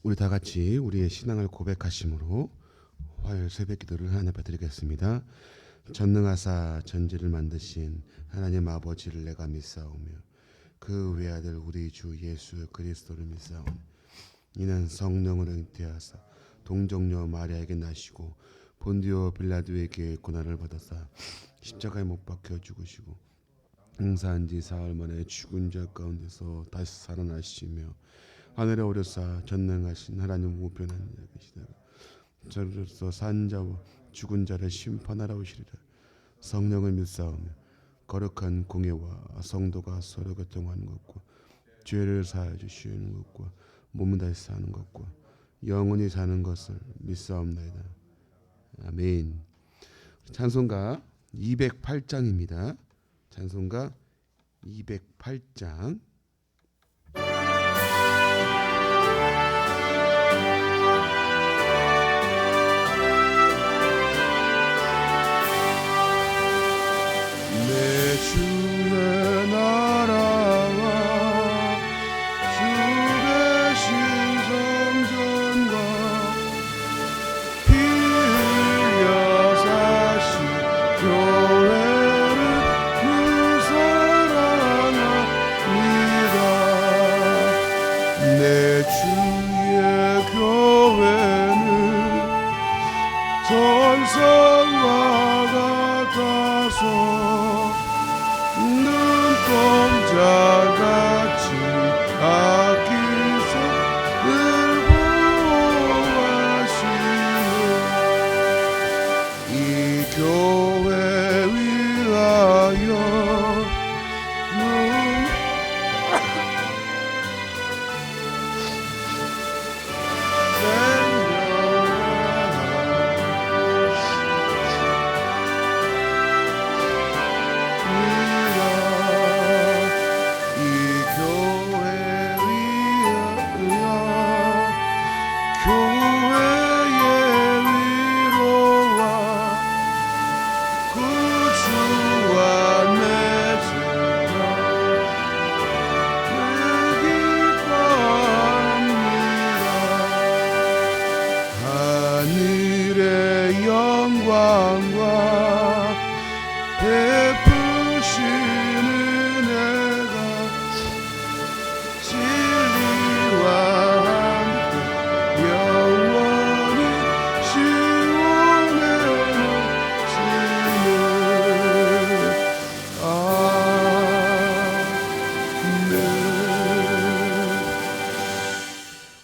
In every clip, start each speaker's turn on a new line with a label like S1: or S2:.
S1: 우리 다 같이 우리의 신앙을 고백하심으로 화요일 새벽 기도를 하나님 앞에 드리겠습니다. 전능하사 전지를 만드신 하나님 아버지를 내가 믿사오며 그 외아들 우리 주 예수 그리스도를 믿사오며 이는 성령으로 잉태하사 동정녀 마리아에게 나시고 본디오 빌라도에게 고난을 받아사 십자가에 못 박혀 죽으시고 행사한 지 사흘 만에 죽은 자 가운데서 다시 살아나시며 하늘에 오르사 전능하신 하나님 우편한 자 계시다가 저로서 산 자와 죽은 자를 심판하러 오시리라. 성령을 믿사오며 거룩한 공예와 성도가 서로 교통하는 것과 죄를 사하여 주시는 것과 몸을 다시 사는 것과 영원히 사는 것을 믿사옵나이다. 아멘. 찬송가 208장입니다. 찬송가 208장. 내 주의 나라와 주 대신 성전과 피 흘려 사신 교회를 늘 사랑합니다. 내 주의 교회는 전성과 같아서 눈동자같이 아끼사 늘 보호하시네. 이 교회 위하여 하늘의 영광과 베푸시는 은혜가 진리와 함께 영원히 시온에 넘치는 아멘.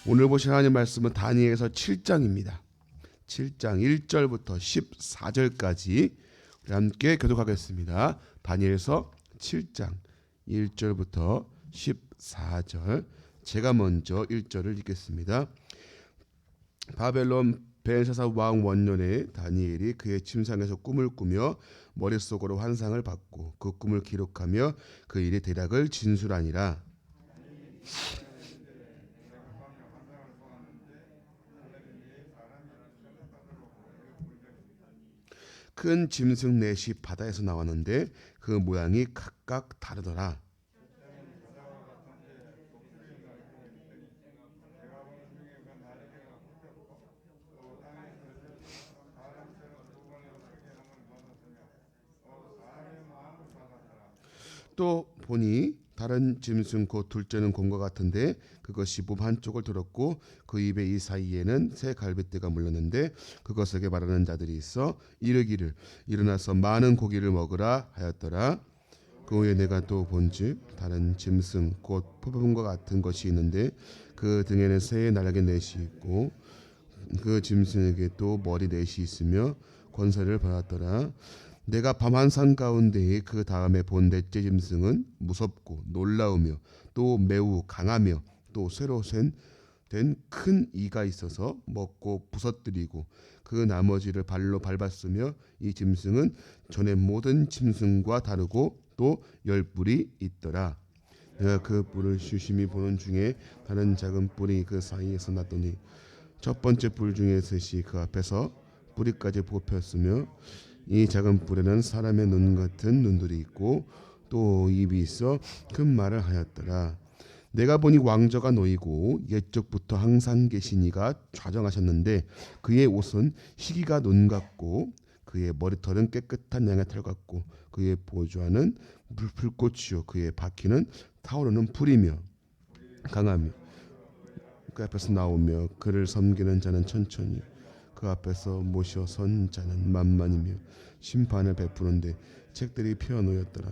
S1: 오늘 보실 하나님 말씀은 다니엘서 7장입니다. 7장 1절부터 14절까지 우리 함께 교독하겠습니다. 다니엘서 7장 1절부터 14절. 제가 먼저 1절을 읽겠습니다. 바벨론 벨사사 왕 원년에 다니엘이 그의 침상에서 꿈을 꾸며 머릿속으로 환상을 받고 그 꿈을 기록하며 그 일의 대략을 진술하니라. 큰 짐승 넷이 바다에서 나왔는데 그 모양이 각각 다르더라. 또 보니 다른 짐승 곧 둘째는 곰과 같은데 그것이 몸 한쪽을 들었고 그 입의 이 사이에는 새 갈빗대가 물렸는데 그것에게 말하는 자들이 있어 이르기를 일어나서 많은 고기를 먹으라 하였더라. 그 후에 내가 또 본즉 다른 짐승 곧 표범과 같은 것이 있는데 그 등에는 새의 날개 넷이 있고 그 짐승에게 또 머리 넷이 있으며 권세를 받았더라. 내가 밤한산 가운데에 그 다음에 본 넷째 짐승은 무섭고 놀라우며 또 매우 강하며 또 새로 된 큰 이가 있어서 먹고 부서뜨리고 그 나머지를 발로 밟았으며 이 짐승은 전에 모든 짐승과 다르고 또 10뿔이 있더라. 내가 그 뿔을 유심히 보는 중에 다른 작은 뿔이 그 사이에서 났더니 첫 번째 뿔 중에 셋이 그 앞에서 뿌리까지 뽑혔으며 이 작은 뿔에는 사람의 눈 같은 눈들이 있고 또 입이 있어 큰 말을 하였더라. 내가 보니 왕저가 놓이고 옛적부터 항상 계신 이가 좌정하셨는데 그의 옷은 희기가 눈 같고 그의 머리털은 깨끗한 양의 털 같고 그의 보좌는 불꽃이요 그의 바퀴는 타오르는 불이며 강하며 그 앞에서 나오며 그를 섬기는 자는 천천히 그 앞에서 모셔 선 자는 만만이며 심판을 베푸는데 책들이 펴놓였더라.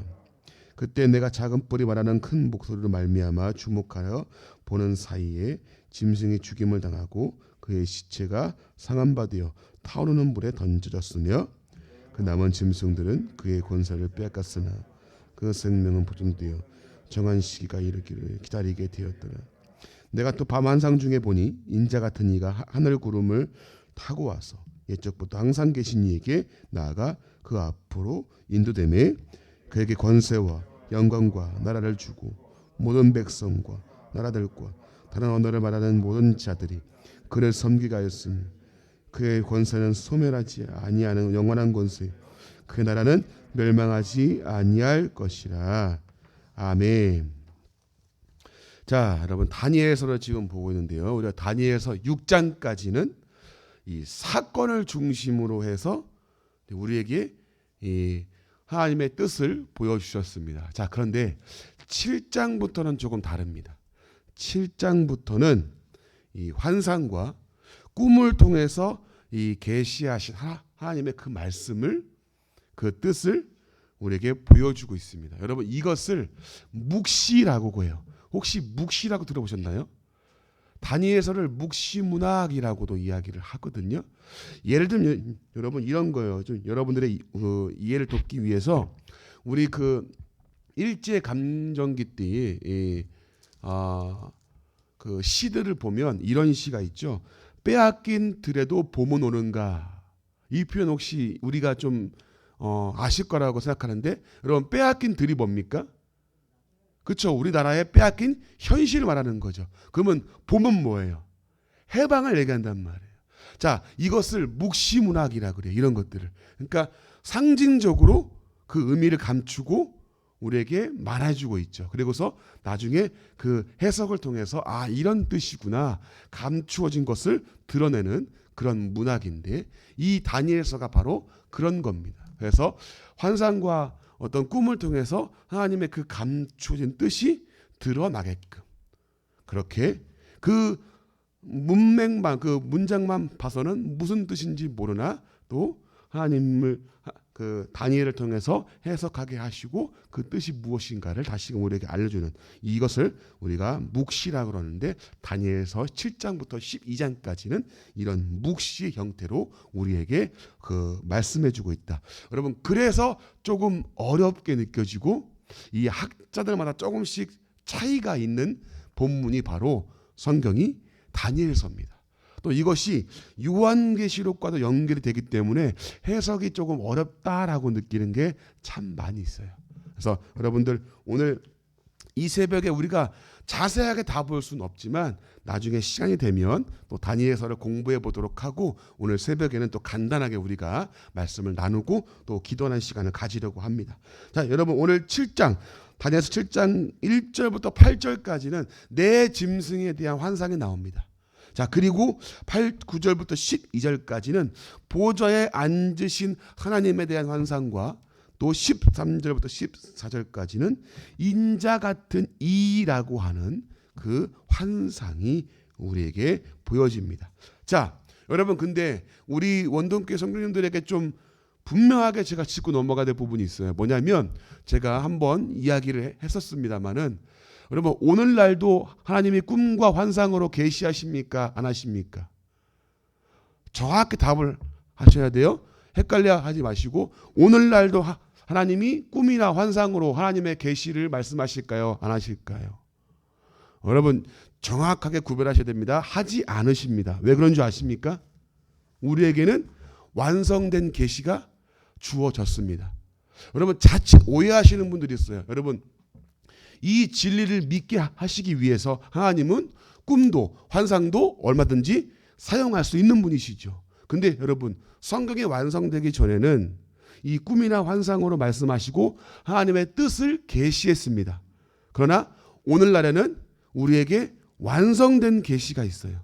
S1: 그때 내가 작은 뿔이 말하는 큰 목소리로 말미암아 주목하여 보는 사이에 짐승이 죽임을 당하고 그의 시체가 상한 바 되어 타오르는 물에 던져졌으며 그 남은 짐승들은 그의 권세를 빼앗겼으나 그 생명은 보존되어 정한 시기가 이르기를 기다리게 되었더라. 내가 또 밤 환상 중에 보니 인자 같은 이가 하늘 구름을 타고 와서 옛적부터 항상 계신 이에게 나아가 그 앞으로 인도되매 그에게 권세와 영광과 나라를 주고 모든 백성과 나라들과 다른 언어를 말하는 모든 자들이 그를 섬기게 하였으니 그의 권세는 소멸하지 아니하는 영원한 권세 그의 나라는 멸망하지 아니할 것이라. 아멘. 자, 여러분 다니엘서를 지금 보고 있는데요. 우리가 다니엘서 6장까지는 이 사건을 중심으로 해서 우리에게 이 하나님의 뜻을 보여주셨습니다. 자, 그런데 7장부터는 조금 다릅니다. 7장부터는 이 환상과 꿈을 통해서 이 계시하신 하나님의 그 말씀을 그 뜻을 우리에게 보여주고 있습니다. 여러분 이것을 묵시라고 해요. 혹시 묵시라고 들어보셨나요? 다니엘서를 묵시문학이라고도 이야기를 하거든요. 예를 들면 여러분 이런 거예요. 좀 여러분들의 이해를 돕기 위해서 우리 그 일제 감정기 때의 그 시들을 보면 이런 시가 있죠. 빼앗긴 들에도 봄은 오는가. 이 표현 혹시 우리가 좀 아실 거라고 생각하는데 여러분 빼앗긴 들이 뭡니까? 그렇죠. 우리나라에 빼앗긴 현실을 말하는 거죠. 그러면 봄은 뭐예요? 해방을 얘기한단 말이에요. 자, 이것을 묵시문학이라 그래요. 이런 것들을. 그러니까 상징적으로 그 의미를 감추고 우리에게 말해주고 있죠. 그리고서 나중에 그 해석을 통해서 아 이런 뜻이구나 감추어진 것을 드러내는 그런 문학인데 이 다니엘서가 바로 그런 겁니다. 그래서 환상과 어떤 꿈을 통해서 하나님의 그 감추어진 뜻이 드러나게끔 그렇게 그 문맥만 그 문장만 봐서는 무슨 뜻인지 모르나 또 하나님을 그 다니엘을 통해서 해석하게 하시고 그 뜻이 무엇인가를 다시금 우리에게 알려주는 이것을 우리가 묵시라고 그러는데 다니엘서 7장부터 12장까지는 이런 묵시의 형태로 우리에게 그 말씀해주고 있다. 여러분 그래서 조금 어렵게 느껴지고 이 학자들마다 조금씩 차이가 있는 본문이 바로 성경이 다니엘서입니다. 또 이것이 요한계시록과도 연결이 되기 때문에 해석이 조금 어렵다라고 느끼는 게 참 많이 있어요. 그래서 여러분들 오늘 이 새벽에 우리가 자세하게 다 볼 수는 없지만 나중에 시간이 되면 또 다니엘서를 공부해 보도록 하고 오늘 새벽에는 또 간단하게 우리가 말씀을 나누고 또 기도하는 시간을 가지려고 합니다. 자, 여러분 오늘 7장 다니엘서 7장 1절부터 8절까지는 내 짐승에 대한 환상이 나옵니다. 자, 그리고 9절부터 12절까지는 보좌에 앉으신 하나님에 대한 환상과 또 13절부터 14절까지는 인자 같은 이라고 하는 그 환상이 우리에게 보여집니다. 자, 여러분 근데 우리 원동교회 성도님들에게 좀 분명하게 제가 짚고 넘어가야 될 부분이 있어요. 뭐냐면 제가 한번 이야기를 했었습니다마는 여러분 오늘날도 하나님이 꿈과 환상으로 계시하십니까? 안 하십니까? 정확히 답을 하셔야 돼요. 헷갈려 하지 마시고 오늘날도 하나님이 꿈이나 환상으로 하나님의 계시를 말씀하실까요? 안 하실까요? 여러분 정확하게 구별하셔야 됩니다. 하지 않으십니다. 왜 그런 줄 아십니까? 우리에게는 완성된 계시가 주어졌습니다. 여러분 자칫 오해하시는 분들이 있어요. 여러분 이 진리를 믿게 하시기 위해서 하나님은 꿈도 환상도 얼마든지 사용할 수 있는 분이시죠. 근데 여러분 성경이 완성되기 전에는 이 꿈이나 환상으로 말씀하시고 하나님의 뜻을 계시했습니다. 그러나 오늘날에는 우리에게 완성된 계시가 있어요.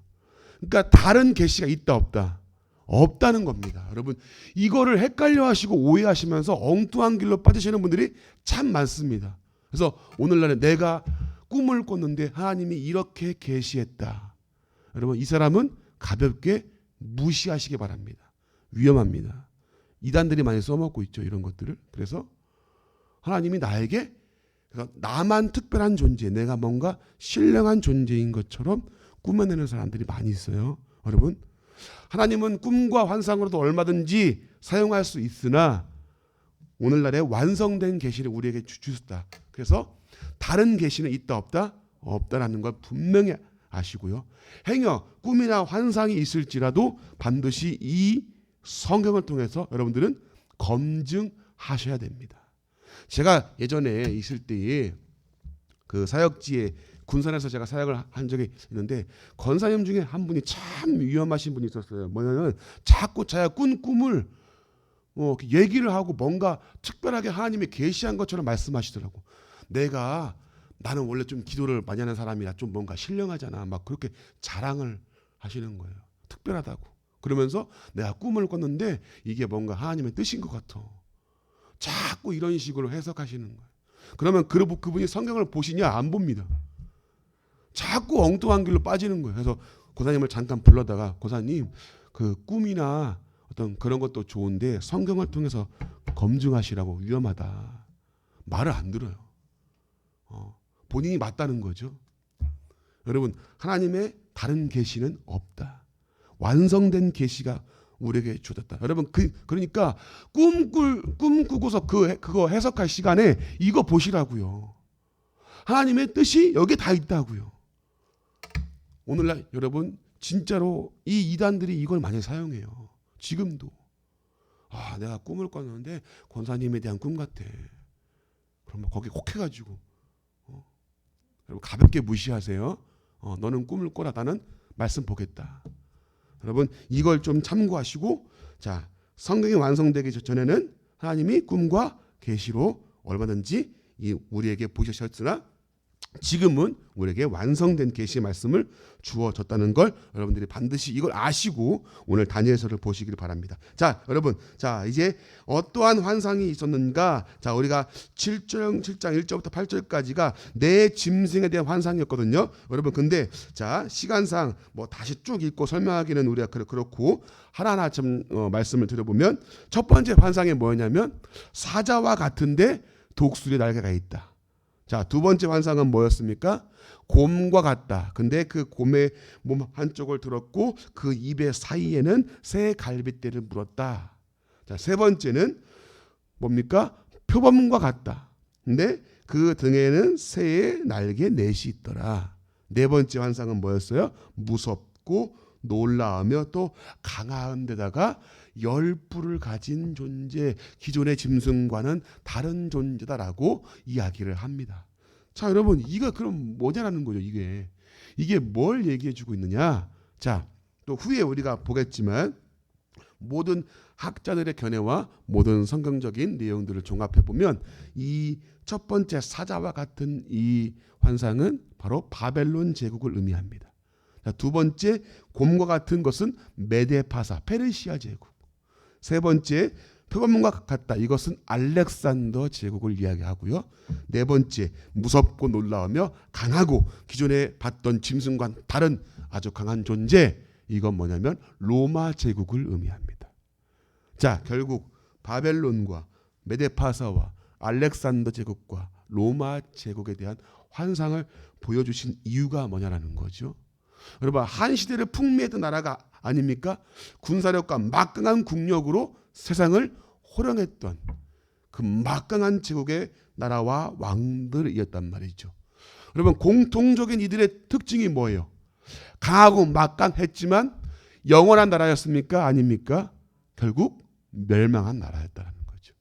S1: 그러니까 다른 계시가 있다 없다? 없다는 겁니다. 여러분 이거를 헷갈려 하시고 오해하시면서 엉뚱한 길로 빠지시는 분들이 참 많습니다. 그래서 오늘날에 내가 꿈을 꿨는데 하나님이 이렇게 계시했다. 여러분 이 사람은 가볍게 무시하시기 바랍니다. 위험합니다. 이단들이 많이 써먹고 있죠. 이런 것들을. 그래서 하나님이 나에게 나만 특별한 존재, 내가 뭔가 신령한 존재인 것처럼 꾸며내는 사람들이 많이 있어요. 여러분 하나님은 꿈과 환상으로도 얼마든지 사용할 수 있으나 오늘날에 완성된 계시를 우리에게 주셨다. 그래서 다른 계시는 있다 없다? 없다라는 걸 분명히 아시고요. 행여 꿈이나 환상이 있을지라도 반드시 이 성경을 통해서 여러분들은 검증하셔야 됩니다. 제가 예전에 있을 때에 그 사역지에 군산에서 제가 사역을 한 적이 있는데 권사님 중에 한 분이 참 위험하신 분이 있었어요. 뭐냐면 자꾸 자기가 꾼 꿈을 얘기를 하고 뭔가 특별하게 하나님이 계시한 것처럼 말씀하시더라고. 나는 원래 좀 기도를 많이 하는 사람이라 좀 뭔가 신령하잖아. 막 그렇게 자랑을 하시는 거예요. 특별하다고. 그러면서 내가 꿈을 꿨는데 이게 뭔가 하나님의 뜻인 것 같아. 자꾸 이런 식으로 해석하시는 거예요. 그러면 그분이 성경을 보시냐? 안 봅니다. 자꾸 엉뚱한 길로 빠지는 거예요. 그래서 고사님을 잠깐 불러다가 고사님 그 꿈이나 어떤 그런 것도 좋은데 성경을 통해서 검증하시라고. 위험하다. 말을 안 들어요. 본인이 맞다는 거죠. 여러분 하나님의 다른 계시는 없다. 완성된 계시가 우리에게 주어졌다. 여러분 그러니까 꿈 꾸고서 그거 해석할 시간에 이거 보시라고요. 하나님의 뜻이 여기 다 있다고요. 오늘날 여러분 진짜로 이 이단들이 이걸 많이 사용해요. 지금도. 내가 꿈을 꿨는데 권사님에 대한 꿈 같아. 그러면 거기 혹해가지고 여러분 가볍게 무시하세요. 너는 꿈을 꿔라. 나는 말씀 보겠다. 여러분 이걸 좀 참고하시고 자 성경이 완성되기 전에는 하나님이 꿈과 계시로 얼마든지 우리에게 보여주셨으나 지금은 우리에게 완성된 계시의 말씀을 주어졌다는 걸 여러분들이 반드시 이걸 아시고 오늘 다니엘서를 보시기를 바랍니다. 자 여러분 이제 어떠한 환상이 있었는가. 자 우리가 7장 1절부터 8절까지가 내 짐승에 대한 환상이었거든요. 여러분 근데 자 시간상 다시 쭉 읽고 설명하기는 우리가 그렇고 하나하나 좀 말씀을 드려보면 첫 번째 환상이 뭐였냐면 사자와 같은데 독수리 날개가 있다. 자, 두 번째 환상은 뭐였습니까? 곰과 같다. 근데 그 곰의 몸 한쪽을 들었고 그 입의 사이에는 새 갈빗대를 물었다. 자, 세 번째는 뭡니까? 표범과 같다. 근데 그 등에는 새의 날개 넷이 있더라. 네 번째 환상은 뭐였어요? 무섭고 놀라우며 또 강한 데다가 열불을 가진 존재, 기존의 짐승과는 다른 존재다라고 이야기를 합니다. 자 여러분 이거 그럼 뭐냐라는 거죠. 이게 뭘 얘기해주고 있느냐. 자 또 후에 우리가 보겠지만 모든 학자들의 견해와 모든 성경적인 내용들을 종합해보면 이 첫 번째 사자와 같은 이 환상은 바로 바벨론 제국을 의미합니다. 자, 두 번째 곰과 같은 것은 메데파사 페르시아 제국. 세 번째 표범과 같다. 이것은 알렉산더 제국을 이야기하고요. 네 번째 무섭고 놀라우며 강하고 기존에 봤던 짐승과 다른 아주 강한 존재. 이건 뭐냐면 로마 제국을 의미합니다. 자 결국 바벨론과 메데파사와 알렉산더 제국과 로마 제국에 대한 환상을 보여주신 이유가 뭐냐라는 거죠. 여러분 한 시대를 풍미했던 나라가 아닙니까? 군사력과 막강한 국력으로 세상을 호령했던 그 막강한 제국의 나라와 왕들이었단 말이죠. 여러분 공통적인 이들의 특징이 뭐예요? 강하고 막강했지만 영원한 나라였습니까? 아닙니까? 결국 멸망한 나라였다는 거죠.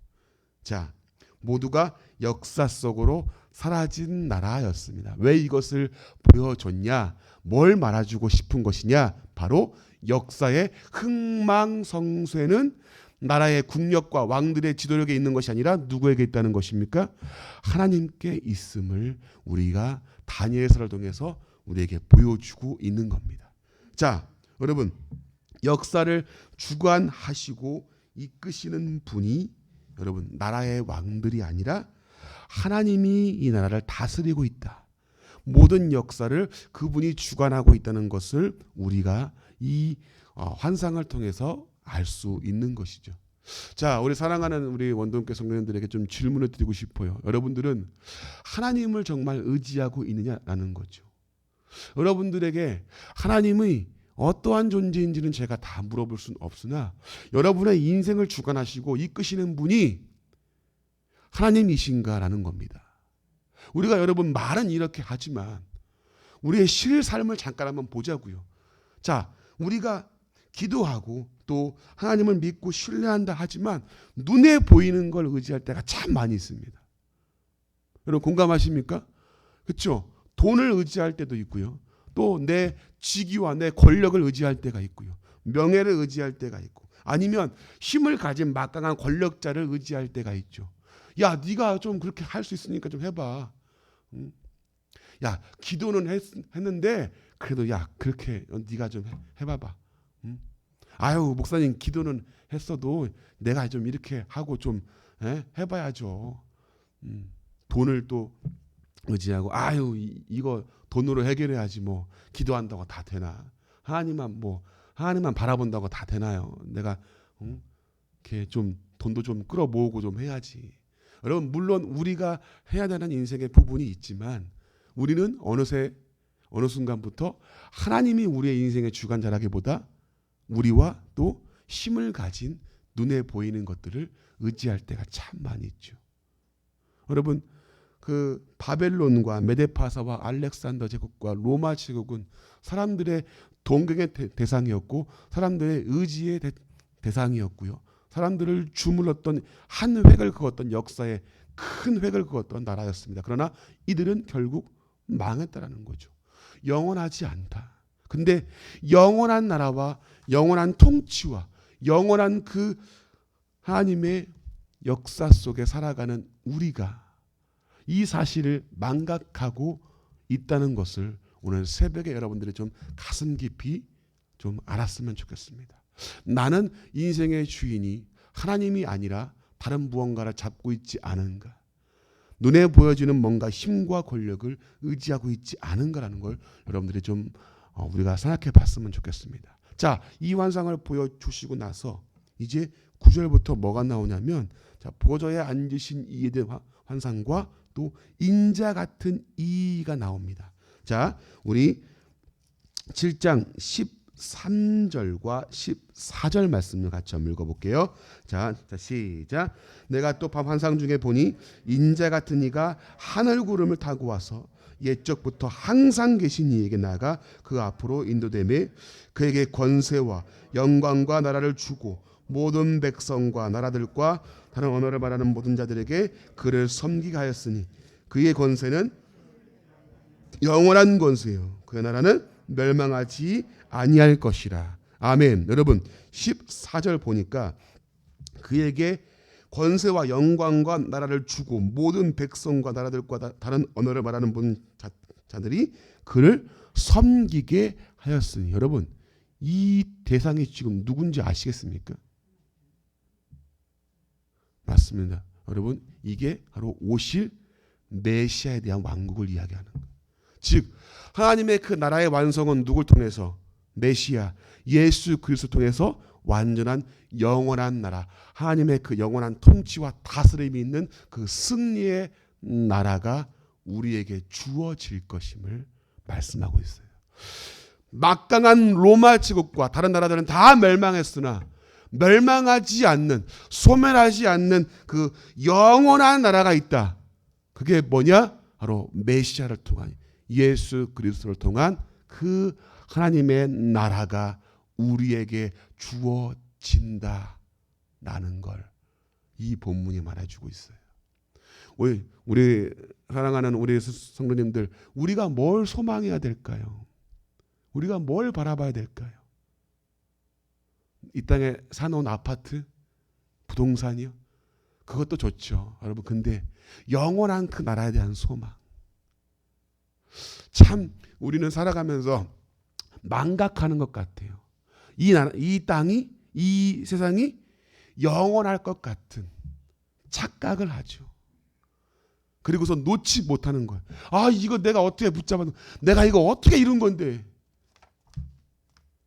S1: 자 모두가 역사 속으로 사라진 나라였습니다. 왜 이것을 보여줬냐? 뭘 말해주고 싶은 것이냐? 바로 역사의 흥망성쇠는 나라의 국력과 왕들의 지도력에 있는 것이 아니라 누구에게 있다는 것입니까? 하나님께 있음을 우리가 다니엘서를 통해서 우리에게 보여주고 있는 겁니다. 자, 여러분, 역사를 주관하시고 이끄시는 분이 여러분 나라의 왕들이 아니라 하나님이 이 나라를 다스리고 있다. 모든 역사를 그분이 주관하고 있다는 것을 우리가 이 환상을 통해서 알 수 있는 것이죠. 자, 우리 사랑하는 우리 원동교회 성도님들에게 좀 질문을 드리고 싶어요. 여러분들은 하나님을 정말 의지하고 있느냐라는 거죠. 여러분들에게 하나님의 어떠한 존재인지는 제가 다 물어볼 수는 없으나 여러분의 인생을 주관하시고 이끄시는 분이 하나님이신가라는 겁니다. 우리가 여러분 말은 이렇게 하지만 우리의 실삶을 잠깐 한번 보자고요. 자, 우리가 기도하고 또 하나님을 믿고 신뢰한다 하지만 눈에 보이는 걸 의지할 때가 참 많이 있습니다. 여러분 공감하십니까? 그렇죠? 돈을 의지할 때도 있고요. 또 내 직위와 내 권력을 의지할 때가 있고요. 명예를 의지할 때가 있고 아니면 힘을 가진 막강한 권력자를 의지할 때가 있죠. 야, 네가 좀 그렇게 할 수 있으니까 좀 해봐. 야, 기도는 했는데 그래도 야, 그렇게 네가 좀 해봐봐. 아유, 목사님 기도는 했어도 내가 좀 이렇게 하고 좀 해봐야죠. 돈을 또 의지하고 아유, 이거 돈으로 해결해야지 뭐 기도한다고 다 되나? 하나님만 바라본다고 다 되나요? 내가 이렇게 좀 돈도 좀 끌어모으고 좀 해야지. 여러분 물론 우리가 해야 되는 인생의 부분이 있지만 우리는 어느 순간부터 하나님이 우리의 인생의 주관자라기보다 우리와 또 힘을 가진 눈에 보이는 것들을 의지할 때가 참 많이 있죠. 여러분 그 바벨론과 메데파사와 알렉산더 제국과 로마 제국은 사람들의 동경의 대상이었고 사람들의 의지의 대상이었고요. 사람들을 주물렀던 한 획을 그었던 역사의 큰 획을 그었던 나라였습니다. 그러나 이들은 결국 망했다라는 거죠. 영원하지 않다. 근데 영원한 나라와 영원한 통치와 영원한 그 하나님의 역사 속에 살아가는 우리가 이 사실을 망각하고 있다는 것을 오늘 새벽에 여러분들이 좀 가슴 깊이 좀 알았으면 좋겠습니다. 나는 인생의 주인이 하나님이 아니라 다른 무언가를 잡고 있지 않은가? 눈에 보여지는 뭔가 힘과 권력을 의지하고 있지 않은가라는 걸 여러분들이 좀 우리가 생각해 봤으면 좋겠습니다. 자, 이 환상을 보여주시고 나서 이제 9절부터 뭐가 나오냐면 자, 보좌에 앉으신 이에 대한 환상과 또 인자 같은 이가 나옵니다. 자, 우리 7장 13절과 14절 말씀을 같이 한번 읽어볼게요. 자, 시작. 내가 또 밤 환상 중에 보니 인자 같은 이가 하늘 구름을 타고 와서 옛적부터 항상 계신 이에게 나아가 그 앞으로 인도되매 그에게 권세와 영광과 나라를 주고 모든 백성과 나라들과 다른 언어를 말하는 모든 자들에게 그를 섬기게 하였으니 그의 권세는 영원한 권세요. 그의 나라는 멸망하지 아니할 것이라. 아멘. 여러분 14절 보니까 그에게 권세와 영광과 나라를 주고 모든 백성과 나라들과 다른 언어를 말하는 모든 자들이 그를 섬기게 하였으니. 여러분 이 대상이 지금 누군지 아시겠습니까? 맞습니다. 여러분 이게 바로 오실 메시아에 대한 왕국을 이야기하는 거예요. 즉 하나님의 그 나라의 완성은 누굴 통해서? 메시아 예수 그리스도 통해서 완전한 영원한 나라, 하나님의 그 영원한 통치와 다스림이 있는 그 승리의 나라가 우리에게 주어질 것임을 말씀하고 있어요. 막강한 로마 제국과 다른 나라들은 다 멸망했으나 멸망하지 않는, 소멸하지 않는 그 영원한 나라가 있다. 그게 뭐냐? 바로 메시아를 통한, 예수 그리스도를 통한 그 하나님의 나라가 우리에게 주어진다라는 걸 이 본문이 말해주고 있어요. 우리 사랑하는 우리 성도님들, 우리가 뭘 소망해야 될까요? 우리가 뭘 바라봐야 될까요? 이 땅에 사놓은 아파트,
S2: 부동산이요? 그것도 좋죠. 여러분, 근데 영원한 그 나라에 대한 소망. 참 우리는 살아가면서 망각하는 것 같아요. 이 땅이, 이 세상이 영원할 것 같은 착각을 하죠. 그리고서 놓지 못하는 거예요. 아, 이거 내가 어떻게 붙잡아도, 내가 이거 어떻게 이룬 건데.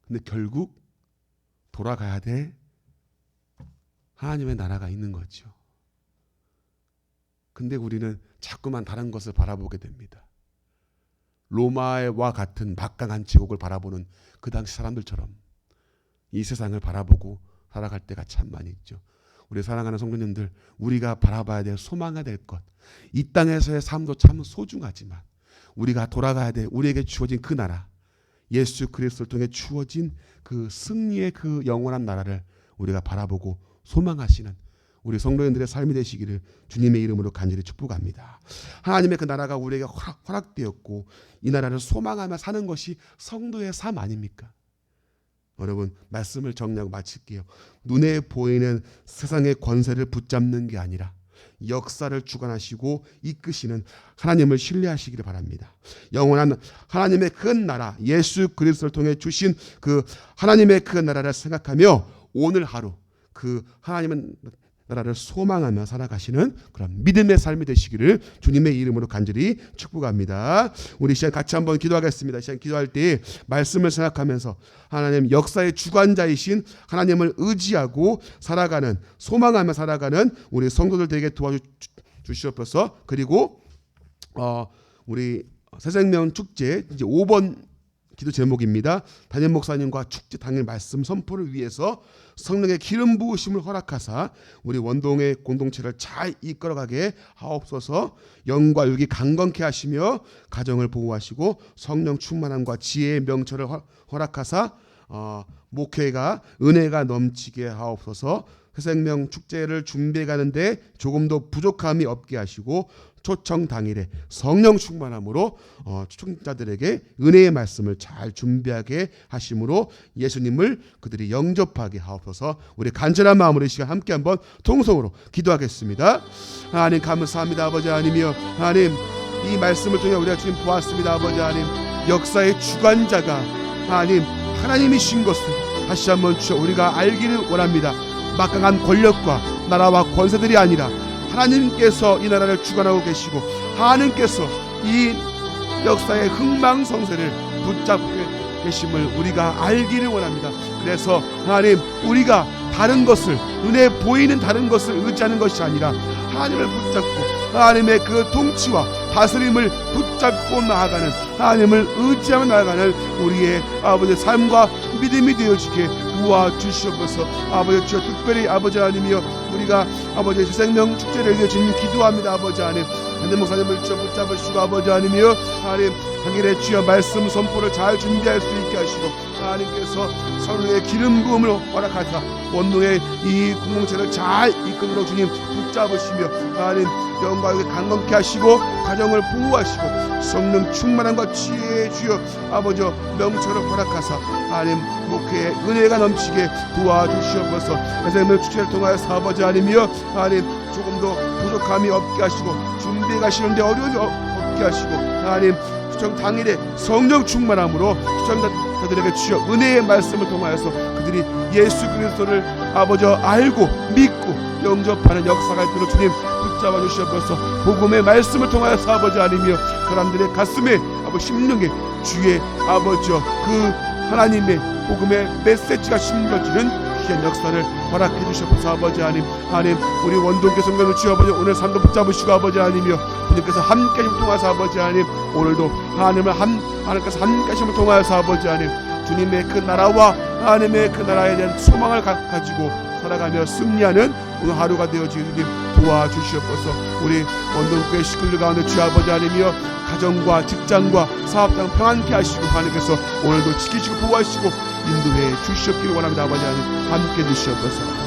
S2: 근데 결국 돌아가야 될 하나님의 나라가 있는 거죠. 근데 우리는 자꾸만 다른 것을 바라보게 됩니다. 로마와 같은 막강한 제국을 바라보는 그 당시 사람들처럼 이 세상을 바라보고 살아갈 때가 참 많이 있죠. 우리 사랑하는 성도님들, 우리가 바라봐야 될, 소망해야 될 것, 이 땅에서의 삶도 참 소중하지만 우리가 돌아가야 될, 우리에게 주어진 그 나라, 예수 그리스도를 통해 주어진 그 승리의 그 영원한 나라를 우리가 바라보고 소망하시는 우리 성도님들의 삶이 되시기를 주님의 이름으로 간절히 축복합니다. 하나님의 그 나라가 우리에게 허락되었고 이 나라를 소망하며 사는 것이 성도의 삶 아닙니까? 여러분, 말씀을 정리하고 마칠게요. 눈에 보이는 세상의 권세를 붙잡는 게 아니라 역사를 주관하시고 이끄시는 하나님을 신뢰하시기를 바랍니다. 영원한 하나님의 그 나라, 예수 그리스도를 통해 주신 그 하나님의 그 나라를 생각하며 오늘 하루 그 하나님의 나라를 소망하며 살아가시는 그런 믿음의 삶이 되시기를 주님의 이름으로 간절히 축복합니다. 우리 시간 같이 한번 기도하겠습니다. 시간 기도할 때 말씀을 생각하면서 하나님 역사의 주관자이신 하나님을 의지하고 살아가는, 소망하며 살아가는 우리 성도들 되게 도와주시옵소서. 그리고 우리 새생명 축제 이제 5번 기도 제목입니다. 담임 목사님과 축제 당일 말씀 선포를 위해서 성령의 기름 부으심을 허락하사 우리 원동의 공동체를 잘 이끌어가게 하옵소서. 영과 육이 강건케 하시며 가정을 보호하시고 성령 충만함과 지혜의 명철을 허락하사 목회가 은혜가 넘치게 하옵소서. 새생명 축제를 준비해 가는데 조금도 부족함이 없게 하시고 초청 당일에 성령 충만함으로 초청자들에게 은혜의 말씀을 잘 준비하게 하심으로 예수님을 그들이 영접하게 하옵소서. 우리 간절한 마음으로 이 시간 함께 한번 통성으로 기도하겠습니다. 하나님 감사합니다. 아버지 하나님이여, 하나님 이 말씀을 통해 우리가 주님 보았습니다. 아버지 하나님, 역사의 주관자가 하나님이신 것을 다시 한번 주여 우리가 알기를 원합니다. 막강한 권력과 나라와 권세들이 아니라 하나님께서 이 나라를 주관하고 계시고 하나님께서 이 역사의 흥망성쇠를 붙잡고 계심을 우리가 알기를 원합니다. 그래서 하나님, 우리가 다른 것을, 눈에 보이는 다른 것을 의지하는 것이 아니라 하나님을 붙잡고 하나님의 그 통치와 다스림을 붙잡고 나아가는, 하나님을 의지하며 나아가는 우리의 아버지의 삶과 믿음이 되어지게 도와주시옵소서. 아버지 주여, 특별히 아버지 하나님이여, 우리가 아버지 새생명 축제를 위해 주님 기도합니다. 아버지 하나님, 담임 목사님을 주여 붙잡으시고 아버지 하나님이여, 하나님 당일에 주여 말씀 선포를 잘 준비할 수 있게 하시고 하나님께서 성령의 기름 부음을 허락하사 원동의 이 공동체를 잘 이끌어 주님 붙잡으시며 하나님 영광에 강건케 하시고 가정을 보호하시고 성령 충만함과 지혜의 주여 아버지 명철을 허락하사 하나님 목회에 은혜가 넘치게 도와주시옵소서. 새생명 축제를 통하여서 아버지 하나님이여, 하나님 조금도 부족함이 없게 하시고 준비해 가시는데 어려움이 없게 하시고 하나님 초청 당일에 성령 충만함으로 초청자들에게 주여 은혜의 말씀을 통하여서 그들이 예수 그리스도를 아버지 알고 믿고 영접하는 역사가 있도록 주님 붙잡아 주시옵소서. 복음의 말씀을 통하여서 아버지 하나님이여, 그 사람들의 가슴에 아버지 심령에 주의 아버지 그 하나님의 복음의 메시지가 심겨지는 귀한 역사를 허락해 주시옵소서. 아버지 하나님, 하나님 우리 원동교 성도를 주여 아버지 오늘 삶도 붙잡으시고 아버지 하나님이여, 주님께서 함께 하심을 통하여서 아버지 하나님 오늘도 하나님께서 함께 하심을 통하여서 아버지 하나님 주님의 그 나라와 하나님의 그 나라에 대한 소망을 가지고 살아가며 승리하는 오늘 하루가 되어지는 주님 도와주시옵소서. 우리 원동교회 식구들 가운데 주 아버지 하나님이여, 가정과 직장과 사업장 평안케 하시고 하나님께서 오늘도 지키시고 보호하시고 인도해 주시옵기를 원합니다. 아버지 하나님 함께 해주시옵소서.